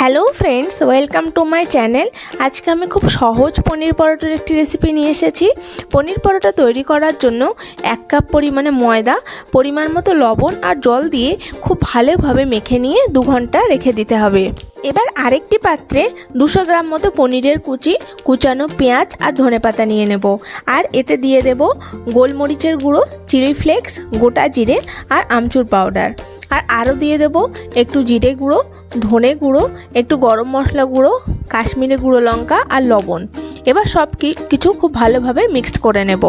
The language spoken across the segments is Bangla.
Hello friends, welcome to my channel. আজকে আমি খুব সহজ পনির পরোটার একটি রেসিপি নিয়ে এসেছি। পনির পরোটা তৈরি করার জন্য 1 কাপ পরিমাণে ময়দা, পরিমাণ মতো লবণ আর জল দিয়ে খুব ভালোভাবে মেখে নিয়ে 2 ঘন্টা রেখে দিতে হবে। এবার আরেকটি পাত্রে 200 গ্রাম মতো পনিরের কুচানো পেঁয়াজ আর ধনেপাতা নিয়ে নেব। আর এতে দিয়ে দেব গোলমরিচের গুঁড়ো, চিলি ফ্লেক্স, গোটা জিরে আর আমচুর পাউডার। আর আরও দিয়ে দেব একটু জিরে গুঁড়ো, ধনে গুঁড়ো, একটু গরম মশলা গুঁড়ো, কাশ্মীরি গুঁড়ো লঙ্কা আর লবণ। এবার সব কিছু খুব ভালোভাবে মিক্সড করে নেব।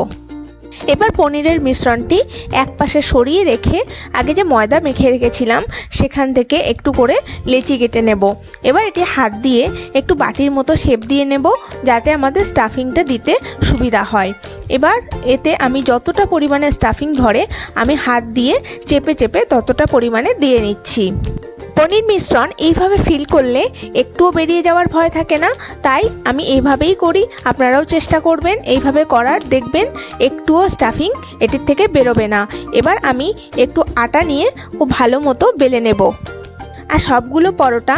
এবার পনিরের মিশ্রণটি এক পাশে সরিয়ে রেখে আগে যে ময়দা মেখে রেখেছিলাম সেখান থেকে একটু করে লেচি কেটে নেব। এবার এটি হাত দিয়ে একটু বাটির মতো শেপ দিয়ে নেব, যাতে আমাদের স্টাফিংটা দিতে সুবিধা হয়। এবার এতে আমি যতটা পরিমাণে স্টাফিং ধরে আমি হাত দিয়ে চেপে চেপে ততটা পরিমাণে দিয়ে নিচ্ছি। পনির মিশ্রণ এইভাবে ফিল করলে একটুও বেরিয়ে যাওয়ার ভয় থাকে না, তাই আমি এইভাবেই করি। আপনারাও চেষ্টা করবেন এইভাবে করার, দেখবেন একটুও স্টাফিং এটির থেকে বেরোবে না। এবার আমি একটু আটা নিয়ে খুব ভালো মতো বেলে নেব। আর সবগুলো পরোটা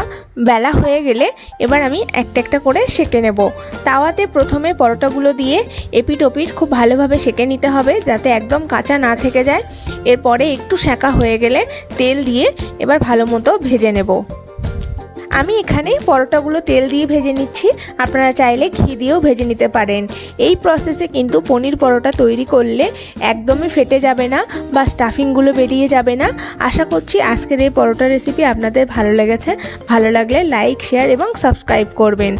বেলা হয়ে গেলে এবার আমি একটা একটা করে সেঁকে নেব। তাওয়াতে প্রথমে পরোটাগুলো দিয়ে এপিট ওপিট খুব ভালোভাবে সেঁকে নিতে হবে, যাতে একদম কাঁচা না থেকে যায়। এরপরে একটু সেঁকা হয়ে গেলে তেল দিয়ে এবার ভালো মতো ভেজে নেব। আমি এখানে পরোটাগুলো তেল দিয়ে ভেজে নিচ্ছি, আপনারা চাইলে ঘি দিয়েও ভেজে নিতে পারেন। এই প্রসেসে কিন্তু পনির পরোটা তৈরি করলে একদমই ফেটে যাবে না বা স্টাফিংগুলো বেরিয়ে যাবে না। আশা করছি আজকের এই পরোটা রেসিপি আপনাদের ভালো লেগেছে। ভালো লাগলে লাইক, শেয়ার এবং সাবস্ক্রাইব করবেন।